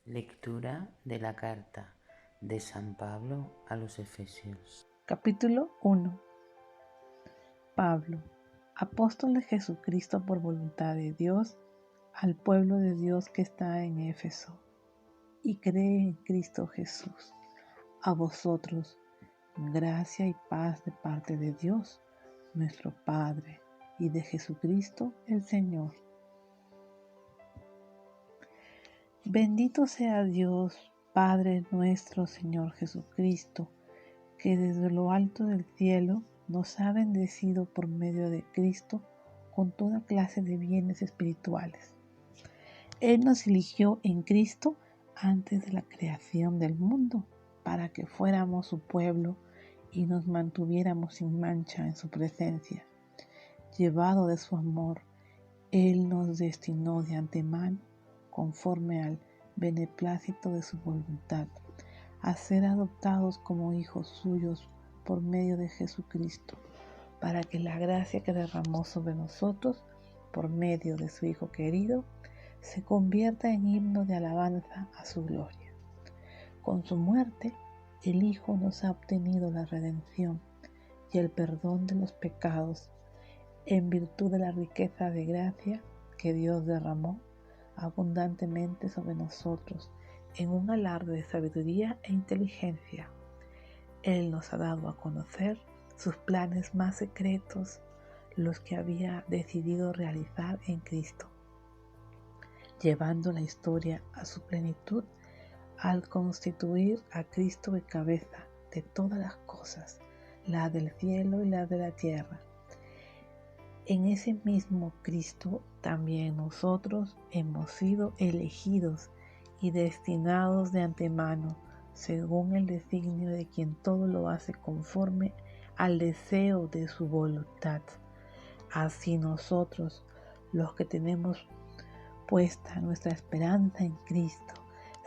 Lectura de la carta de San Pablo a los Efesios. Capítulo 1. Pablo, apóstol de Jesucristo por voluntad de Dios, al pueblo de Dios que está en Éfeso, y cree en Cristo Jesús. A vosotros, gracia y paz de parte de Dios, nuestro Padre, y de Jesucristo el Señor. Bendito sea Dios, Padre nuestro Señor Jesucristo, que desde lo alto del cielo nos ha bendecido por medio de Cristo con toda clase de bienes espirituales. Él nos eligió en Cristo antes de la creación del mundo, para que fuéramos su pueblo y nos mantuviéramos sin mancha en su presencia. Llevado de su amor, Él nos destinó de antemano, conforme al beneplácito de su voluntad, a ser adoptados como hijos suyos por medio de Jesucristo, para que la gracia que derramó sobre nosotros por medio de su Hijo querido se convierta en himno de alabanza a su gloria. Con su muerte, el Hijo nos ha obtenido la redención y el perdón de los pecados en virtud de la riqueza de gracia que Dios derramó abundantemente sobre nosotros en un alarde de sabiduría e inteligencia. Él nos ha dado a conocer sus planes más secretos, los que había decidido realizar en Cristo, llevando la historia a su plenitud al constituir a Cristo de cabeza de todas las cosas, la del cielo y la de la tierra. En ese mismo Cristo también nosotros hemos sido elegidos y destinados de antemano, según el designio de quien todo lo hace conforme al deseo de su voluntad. Así nosotros, los que tenemos puesta nuestra esperanza en Cristo,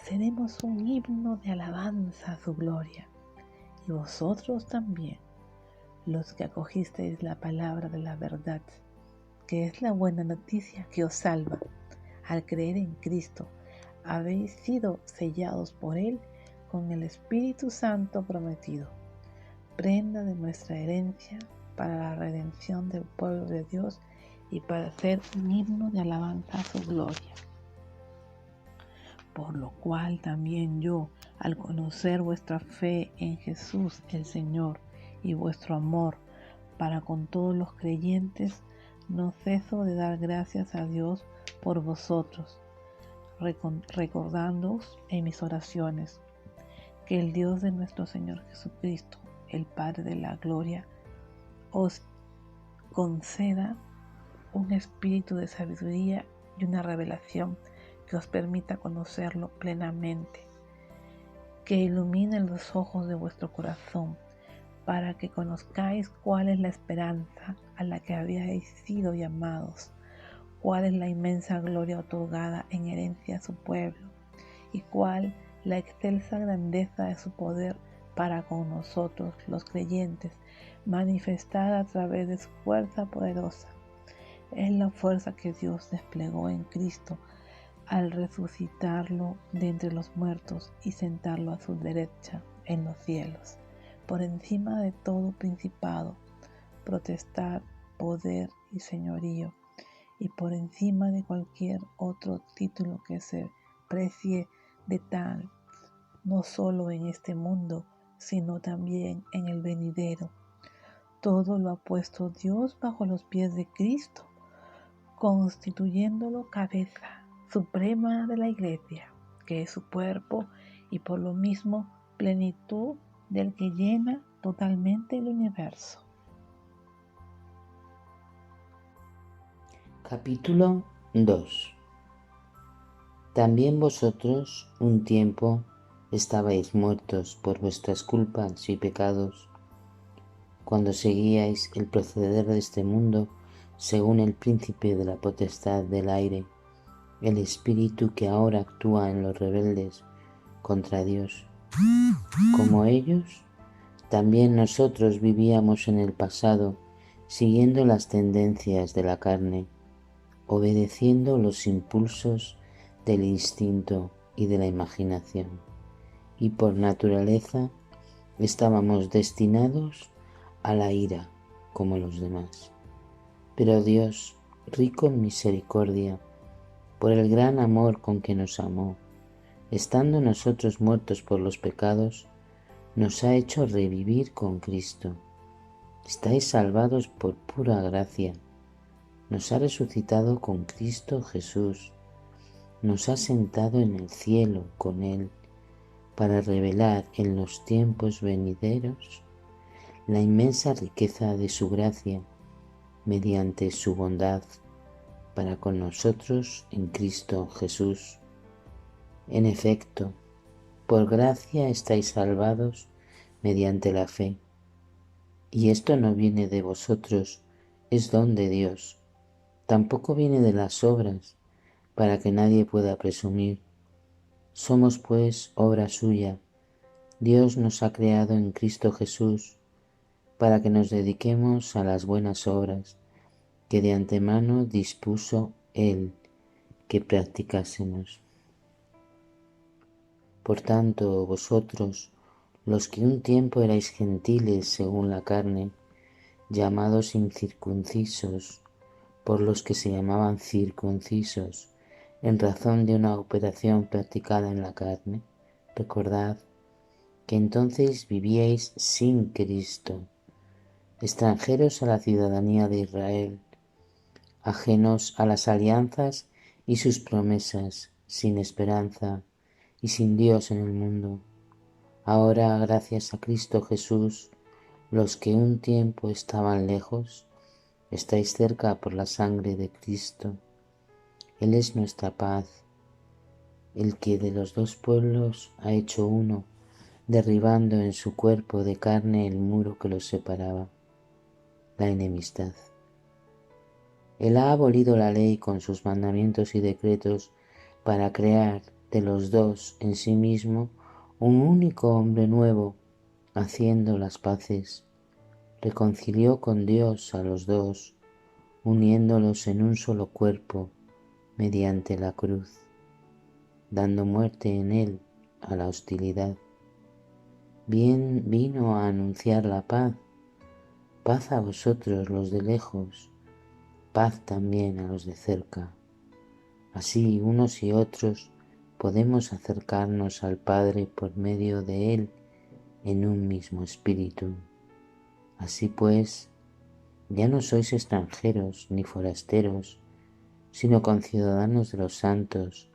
seremos un himno de alabanza a su gloria. Y vosotros también, los que acogisteis la palabra de la verdad, que es la buena noticia que os salva, al creer en Cristo, habéis sido sellados por Él con el Espíritu Santo prometido, prenda de nuestra herencia para la redención del pueblo de Dios y para ser un himno de alabanza a su gloria. Por lo cual también yo, al conocer vuestra fe en Jesús el Señor y vuestro amor para con todos los creyentes, no ceso de dar gracias a Dios por vosotros, recordándoos en mis oraciones que el Dios de nuestro Señor Jesucristo, el Padre de la gloria, os conceda un espíritu de sabiduría y una revelación que os permita conocerlo plenamente, que ilumine los ojos de vuestro corazón, para que conozcáis cuál es la esperanza a la que habíais sido llamados, cuál es la inmensa gloria otorgada en herencia a su pueblo, y cuál la excelsa grandeza de su poder para con nosotros los creyentes, manifestada a través de su fuerza poderosa. Es la fuerza que Dios desplegó en Cristo al resucitarlo de entre los muertos y sentarlo a su derecha en los cielos, por encima de todo principado, potestad, poder y señorío, y por encima de cualquier otro título que se precie de tal, no solo en este mundo, sino también en el venidero. Todo lo ha puesto Dios bajo los pies de Cristo, constituyéndolo cabeza suprema de la Iglesia, que es su cuerpo y por lo mismo plenitud del que llena totalmente el universo. Capítulo 2. También vosotros un tiempo estabais muertos por vuestras culpas y pecados, cuando seguíais el proceder de este mundo según el príncipe de la potestad del aire, el espíritu que ahora actúa en los rebeldes contra Dios. Como ellos, también nosotros vivíamos en el pasado, siguiendo las tendencias de la carne, obedeciendo los impulsos del instinto y de la imaginación, y por naturaleza estábamos destinados a la ira como los demás. Pero Dios, rico en misericordia, por el gran amor con que nos amó, estando nosotros muertos por los pecados, nos ha hecho revivir con Cristo. Estáis salvados por pura gracia. Nos ha resucitado con Cristo Jesús. Nos ha sentado en el cielo con Él para revelar en los tiempos venideros la inmensa riqueza de su gracia mediante su bondad para con nosotros en Cristo Jesús. En efecto, por gracia estáis salvados mediante la fe. Y esto no viene de vosotros, es don de Dios. Tampoco viene de las obras, para que nadie pueda presumir. Somos pues obra suya. Dios nos ha creado en Cristo Jesús para que nos dediquemos a las buenas obras que de antemano dispuso Él que practicásemos. Por tanto, vosotros, los que un tiempo erais gentiles según la carne, llamados incircuncisos, por los que se llamaban circuncisos, en razón de una operación practicada en la carne, recordad que entonces vivíais sin Cristo, extranjeros a la ciudadanía de Israel, ajenos a las alianzas y sus promesas, sin esperanza y sin Dios en el mundo. Ahora, gracias a Cristo Jesús, los que un tiempo estaban lejos, estáis cerca por la sangre de Cristo. Él es nuestra paz, el que de los dos pueblos ha hecho uno, derribando en su cuerpo de carne el muro que los separaba, la enemistad. Él ha abolido la ley con sus mandamientos y decretos para crear de los dos en sí mismo un único hombre nuevo, haciendo las paces. Reconcilió con Dios a los dos, uniéndolos en un solo cuerpo mediante la cruz, dando muerte en él a la hostilidad. Bien vino a anunciar la paz, paz a vosotros los de lejos, paz también a los de cerca. Así unos y otros podemos acercarnos al Padre por medio de Él en un mismo espíritu. Así pues, ya no sois extranjeros ni forasteros, sino conciudadanos de los santos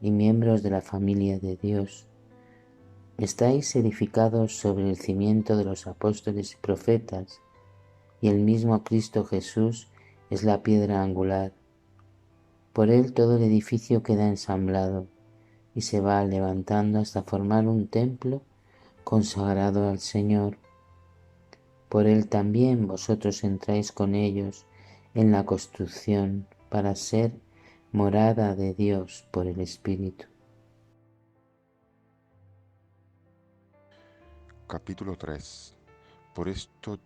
y miembros de la familia de Dios. Estáis edificados sobre el cimiento de los apóstoles y profetas, y el mismo Cristo Jesús es la piedra angular. Por él todo el edificio queda ensamblado y se va levantando hasta formar un templo consagrado al Señor. Por él también vosotros entráis con ellos en la construcción para ser morada de Dios por el Espíritu. Capítulo 3. Por esto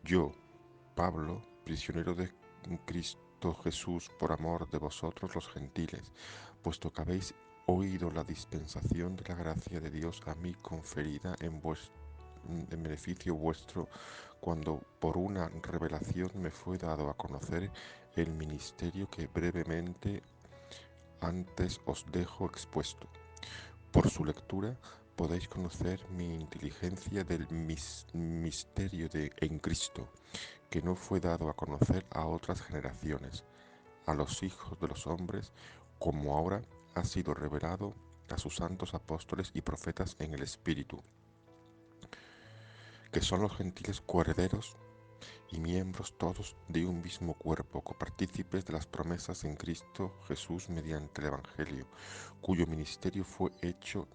yo, Pablo, prisionero de Cristo Jesús por amor de vosotros los gentiles, puesto que habéis oído la dispensación de la gracia de Dios a mí conferida en beneficio vuestro, cuando por una revelación me fue dado a conocer el ministerio que brevemente antes os dejo expuesto. Por su lectura podéis conocer mi inteligencia del misterio en Cristo, que no fue dado a conocer a otras generaciones, a los hijos de los hombres, como ahora ha sido revelado a sus santos apóstoles y profetas en el Espíritu, que son los gentiles coherederos y miembros todos de un mismo cuerpo, copartícipes de las promesas en Cristo Jesús mediante el Evangelio, cuyo ministerio fui hecho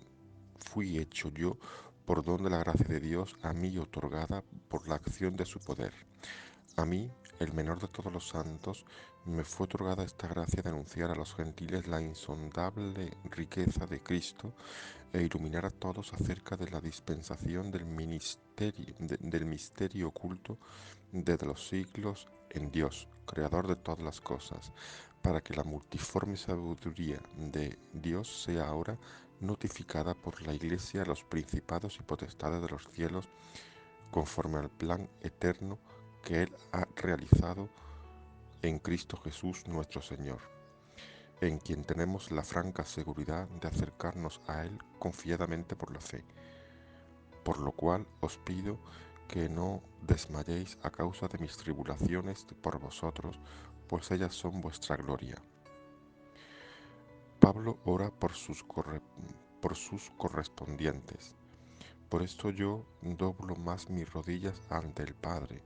yo por don de la gracia de Dios a mí otorgada por la acción de su poder. A mí, el menor de todos los santos, me fue otorgada esta gracia de anunciar a los gentiles la insondable riqueza de Cristo e iluminar a todos acerca de la dispensación del misterio oculto desde los siglos en Dios, creador de todas las cosas, para que la multiforme sabiduría de Dios sea ahora notificada por la Iglesia a los principados y potestades de los cielos, conforme al plan eterno que Él ha realizado en Cristo Jesús nuestro Señor, en quien tenemos la franca seguridad de acercarnos a Él confiadamente por la fe. Por lo cual os pido que no desmayéis a causa de mis tribulaciones por vosotros, pues ellas son vuestra gloria. Pablo ora por sus correspondientes. Por esto yo doblo más mis rodillas ante el Padre,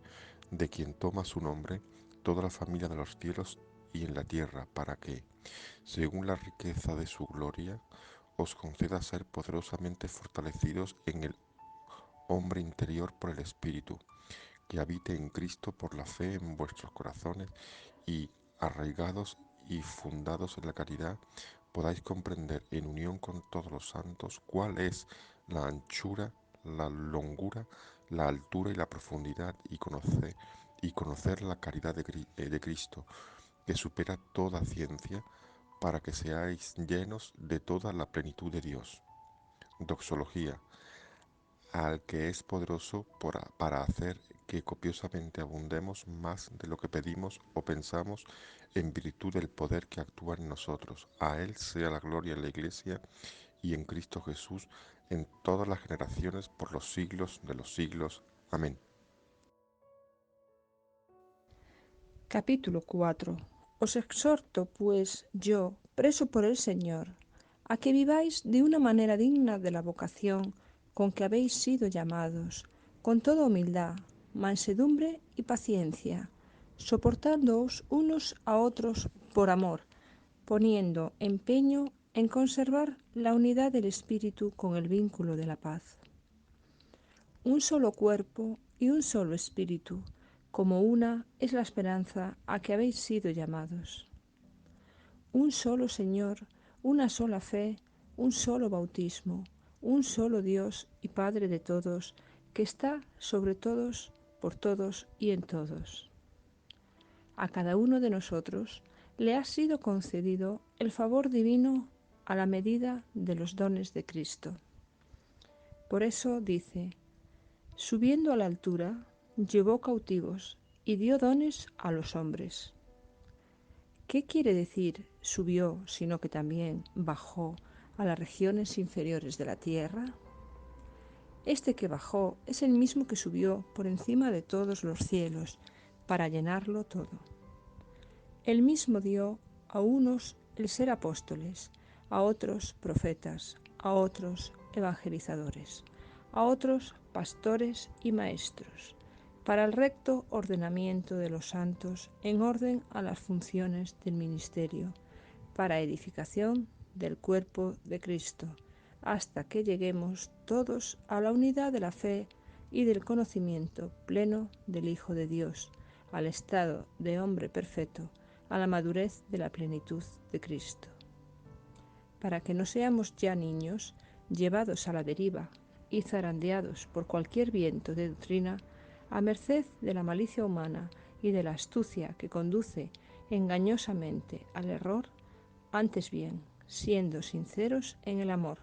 de quien toma su nombre toda la familia de los cielos y en la tierra, para que, según la riqueza de su gloria, os conceda ser poderosamente fortalecidos en el hombre interior por el Espíritu, que habite en Cristo por la fe en vuestros corazones y, arraigados y fundados en la caridad, podáis comprender en unión con todos los santos cuál es la anchura, la longura, la altura y la profundidad, y conocer la caridad de Cristo, que supera toda ciencia, para que seáis llenos de toda la plenitud de Dios. Doxología. Al que es poderoso para hacer que copiosamente abundemos más de lo que pedimos o pensamos, en virtud del poder que actúa en nosotros. A Él sea la gloria en la Iglesia y en Cristo Jesús en todas las generaciones por los siglos de los siglos. Amén. Capítulo 4. Os exhorto, pues, yo, preso por el Señor, a que viváis de una manera digna de la vocación con que habéis sido llamados, con toda humildad, mansedumbre y paciencia, soportándoos unos a otros por amor, poniendo empeño en conservar la unidad del Espíritu con el vínculo de la paz. Un solo cuerpo y un solo Espíritu, como una es la esperanza a que habéis sido llamados. Un solo Señor, una sola fe, un solo bautismo, un solo Dios y Padre de todos, que está sobre todos, por todos y en todos. A cada uno de nosotros le ha sido concedido el favor divino a la medida de los dones de Cristo. Por eso dice: subiendo a la altura, llevó cautivos y dio dones a los hombres. ¿Qué quiere decir subió, sino que también bajó a las regiones inferiores de la tierra? Este que bajó es el mismo que subió por encima de todos los cielos para llenarlo todo. Él mismo dio a unos el ser apóstoles, a otros profetas, a otros evangelizadores, a otros pastores y maestros, para el recto ordenamiento de los santos en orden a las funciones del ministerio, para edificación del cuerpo de Cristo, hasta que lleguemos todos a la unidad de la fe y del conocimiento pleno del Hijo de Dios, al estado de hombre perfecto, a la madurez de la plenitud de Cristo. Para que no seamos ya niños, llevados a la deriva y zarandeados por cualquier viento de doctrina, a merced de la malicia humana y de la astucia que conduce engañosamente al error, antes bien, siendo sinceros en el amor,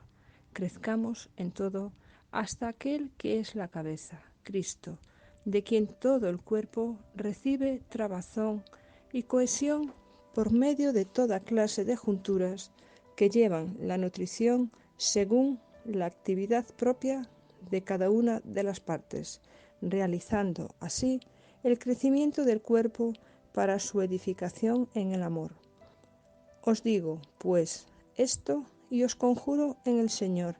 crezcamos en todo hasta aquel que es la cabeza, Cristo, de quien todo el cuerpo recibe trabazón y cohesión por medio de toda clase de junturas que llevan la nutrición según la actividad propia de cada una de las partes, realizando así el crecimiento del cuerpo para su edificación en el amor. Os digo, pues, esto y os conjuro en el Señor,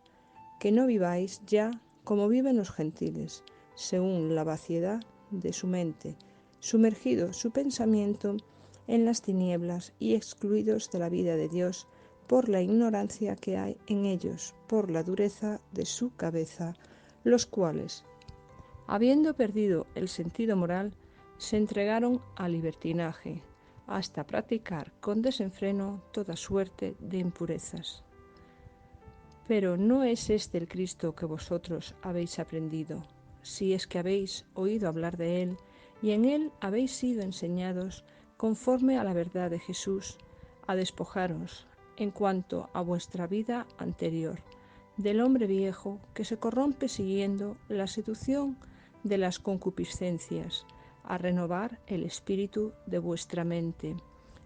que no viváis ya como viven los gentiles, según la vaciedad de su mente, sumergido su pensamiento en las tinieblas y excluidos de la vida de Dios por la ignorancia que hay en ellos, por la dureza de su cabeza, los cuales, habiendo perdido el sentido moral, se entregaron al libertinaje, hasta practicar con desenfreno toda suerte de impurezas. Pero no es este el Cristo que vosotros habéis aprendido, si es que habéis oído hablar de él, y en él habéis sido enseñados conforme a la verdad de Jesús, a despojaros, en cuanto a vuestra vida anterior, del hombre viejo que se corrompe siguiendo la seducción de las concupiscencias, a renovar el espíritu de vuestra mente,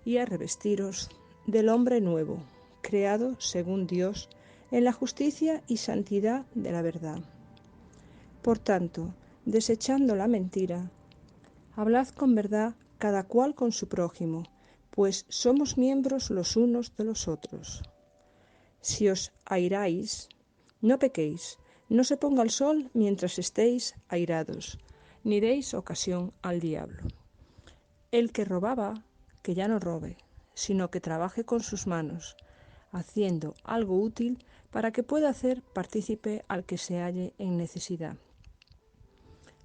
y a revestiros del hombre nuevo, creado según Dios, en la justicia y santidad de la verdad. Por tanto, desechando la mentira, hablad con verdad cada cual con su prójimo, pues somos miembros los unos de los otros. Si os airáis, no pequéis, no se ponga el sol mientras estéis airados, ni deis ocasión al diablo. El que robaba, que ya no robe, sino que trabaje con sus manos, haciendo algo útil para que pueda hacer partícipe al que se halle en necesidad.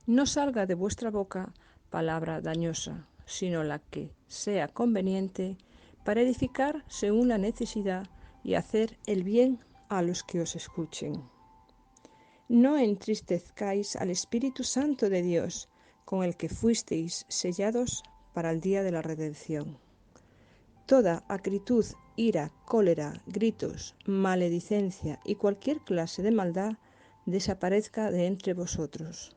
No salga de vuestra boca palabra dañosa, sino la que sea conveniente para edificar según la necesidad y hacer el bien a los que os escuchen. No entristezcáis al Espíritu Santo de Dios, con el que fuisteis sellados para el día de la redención. Toda acritud, ira, cólera, gritos, maledicencia y cualquier clase de maldad desaparezca de entre vosotros.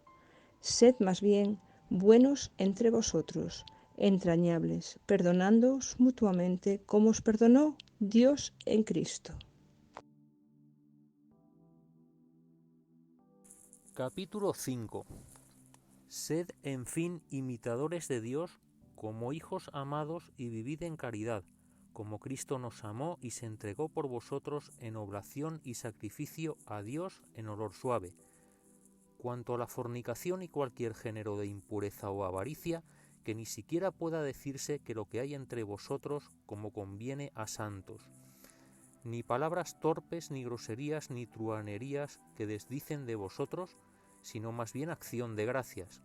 Sed más bien buenos entre vosotros, entrañables, perdonándoos mutuamente como os perdonó Dios en Cristo. Capítulo 5. Sed, en fin, imitadores de Dios como hijos amados y vivid en caridad, como Cristo nos amó y se entregó por vosotros en oblación y sacrificio a Dios en olor suave. Cuanto a la fornicación y cualquier género de impureza o avaricia, que ni siquiera pueda decirse que lo que hay entre vosotros como conviene a santos. Ni palabras torpes, ni groserías, ni truhanerías que desdicen de vosotros, sino más bien acción de gracias.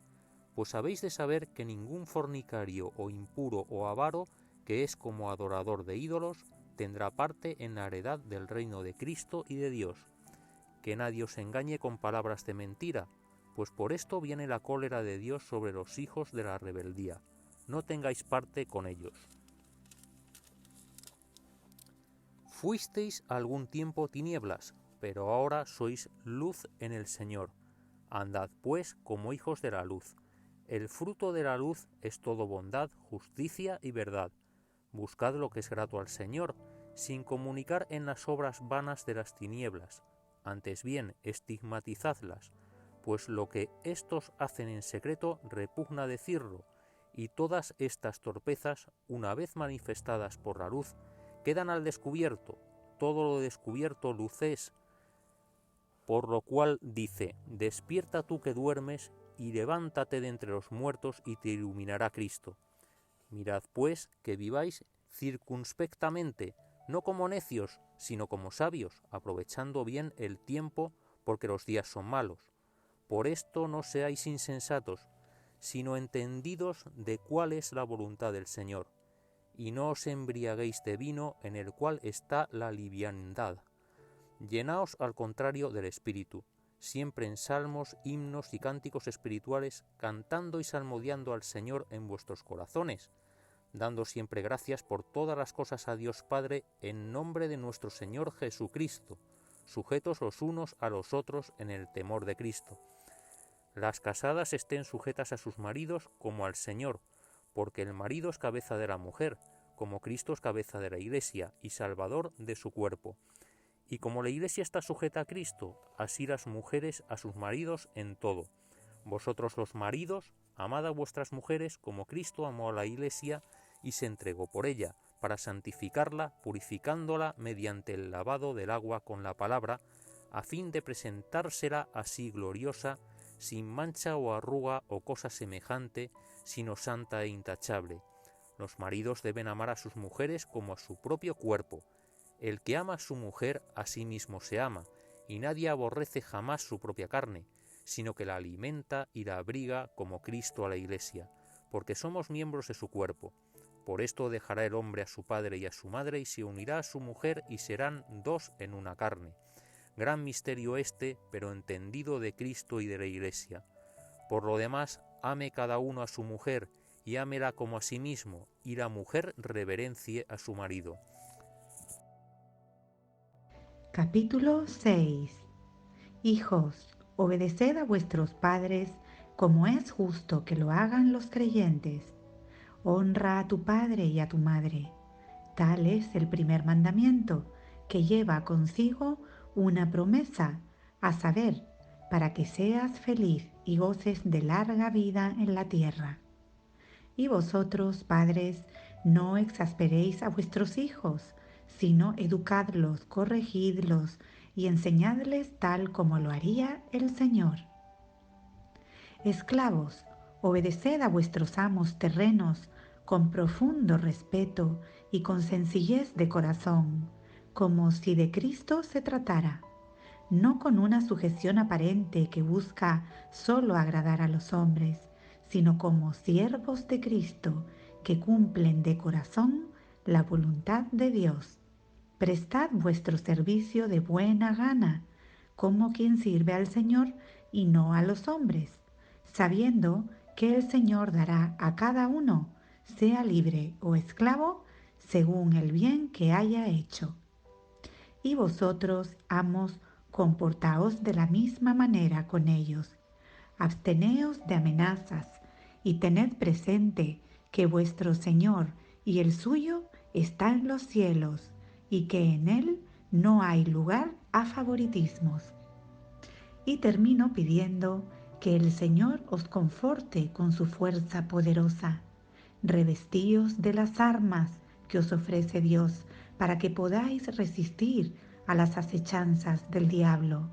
Pues habéis de saber que ningún fornicario o impuro o avaro, que es como adorador de ídolos, tendrá parte en la heredad del reino de Cristo y de Dios. Que nadie os engañe con palabras de mentira, pues por esto viene la cólera de Dios sobre los hijos de la rebeldía. No tengáis parte con ellos. Fuisteis algún tiempo tinieblas, pero ahora sois luz en el Señor. Andad pues como hijos de la luz. El fruto de la luz es todo bondad, justicia y verdad. Buscad lo que es grato al Señor, sin comunicar en las obras vanas de las tinieblas. Antes bien, estigmatizadlas, pues lo que éstos hacen en secreto repugna decirlo, y todas estas torpezas, una vez manifestadas por la luz, quedan al descubierto. Todo lo descubierto luz es, por lo cual dice: despierta tú que duermes, y levántate de entre los muertos, y te iluminará Cristo. Mirad pues que viváis circunspectamente, no como necios, sino como sabios, aprovechando bien el tiempo, porque los días son malos. Por esto no seáis insensatos, sino entendidos de cuál es la voluntad del Señor, y no os embriaguéis de vino, en el cual está la liviandad. Llenaos al contrario del Espíritu, siempre en salmos, himnos y cánticos espirituales, cantando y salmodiando al Señor en vuestros corazones, dando siempre gracias por todas las cosas a Dios Padre en nombre de nuestro Señor Jesucristo, sujetos los unos a los otros en el temor de Cristo. Las casadas estén sujetas a sus maridos como al Señor, porque el marido es cabeza de la mujer, como Cristo es cabeza de la Iglesia y Salvador de su cuerpo. Y como la Iglesia está sujeta a Cristo, así las mujeres a sus maridos en todo. Vosotros los maridos, amad a vuestras mujeres como Cristo amó a la Iglesia y se entregó por ella, para santificarla, purificándola mediante el lavado del agua con la palabra, a fin de presentársela así gloriosa, sin mancha o arruga o cosa semejante, sino santa e intachable. Los maridos deben amar a sus mujeres como a su propio cuerpo. El que ama a su mujer a sí mismo se ama, y nadie aborrece jamás su propia carne, sino que la alimenta y la abriga como Cristo a la Iglesia, porque somos miembros de su cuerpo. Por esto dejará el hombre a su padre y a su madre, y se unirá a su mujer, y serán dos en una carne. Gran misterio este, pero entendido, de Cristo y de la Iglesia. Por lo demás, ame cada uno a su mujer, y ámela como a sí mismo, y la mujer reverencie a su marido. Capítulo 6. Hijos, obedeced a vuestros padres, como es justo que lo hagan los creyentes. Honra a tu padre y a tu madre. Tal es el primer mandamiento, que lleva consigo una promesa, a saber, para que seas feliz y goces de larga vida en la tierra. Y vosotros, padres, no exasperéis a vuestros hijos, sino educadlos, corregidlos y enseñadles tal como lo haría el Señor. Esclavos, obedeced a vuestros amos terrenos con profundo respeto y con sencillez de corazón, como si de Cristo se tratara, no con una sujeción aparente que busca solo agradar a los hombres, sino como siervos de Cristo que cumplen de corazón la voluntad de Dios. Prestad vuestro servicio de buena gana, como quien sirve al Señor y no a los hombres, sabiendo que el Señor dará a cada uno, sea libre o esclavo, según el bien que haya hecho. Y vosotros, amos, comportaos de la misma manera con ellos. Absteneos de amenazas y tened presente que vuestro Señor y el suyo está en los cielos y que en Él no hay lugar a favoritismos. Y termino pidiendo que el Señor os conforte con su fuerza poderosa. Revestíos de las armas que os ofrece Dios para que podáis resistir a las acechanzas del diablo.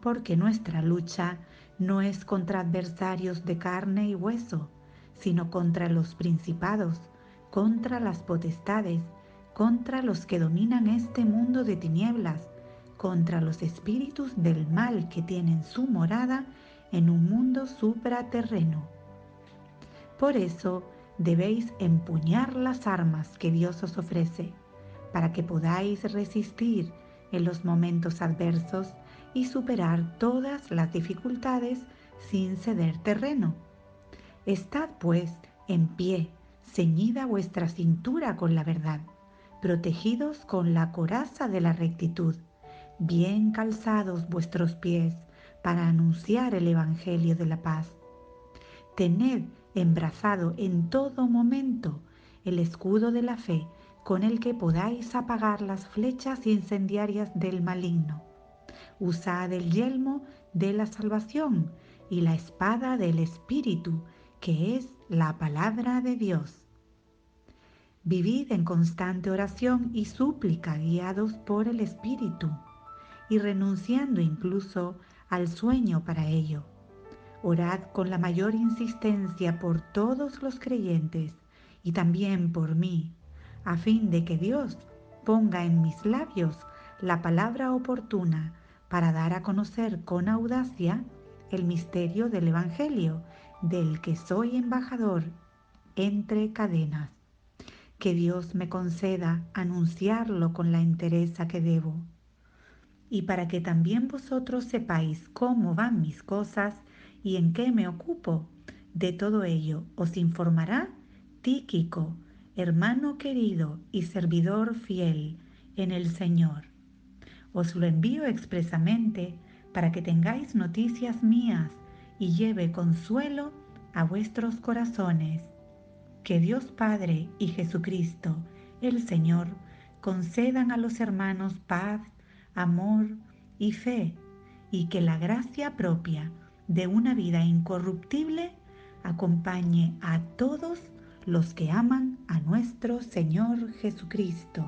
Porque nuestra lucha no es contra adversarios de carne y hueso, sino contra los principados, contra las potestades, contra los que dominan este mundo de tinieblas, contra los espíritus del mal que tienen su morada en un mundo supraterreno. Por eso debéis empuñar las armas que Dios os ofrece, para que podáis resistir en los momentos adversos y superar todas las dificultades sin ceder terreno. Estad, pues, en pie, ceñida vuestra cintura con la verdad, protegidos con la coraza de la rectitud, bien calzados vuestros pies para anunciar el Evangelio de la paz. Tened embrazado en todo momento el escudo de la fe, con el que podáis apagar las flechas incendiarias del maligno. Usad el yelmo de la salvación y la espada del Espíritu, que es la palabra de Dios. Vivid en constante oración y súplica, guiados por el Espíritu, y renunciando incluso al sueño para ello. Orad con la mayor insistencia por todos los creyentes y también por mí, a fin de que Dios ponga en mis labios la palabra oportuna para dar a conocer con audacia el misterio del Evangelio, del que soy embajador entre cadenas. Que Dios me conceda anunciarlo con la entereza que debo. Y para que también vosotros sepáis cómo van mis cosas y en qué me ocupo, de todo ello os informará Tíquico, hermano querido y servidor fiel en el Señor. Os lo envío expresamente para que tengáis noticias mías y lleve consuelo a vuestros corazones. Que Dios Padre y Jesucristo, el Señor, concedan a los hermanos paz, amor y fe, y que la gracia propia de una vida incorruptible acompañe a todos los que aman a nuestro Señor Jesucristo.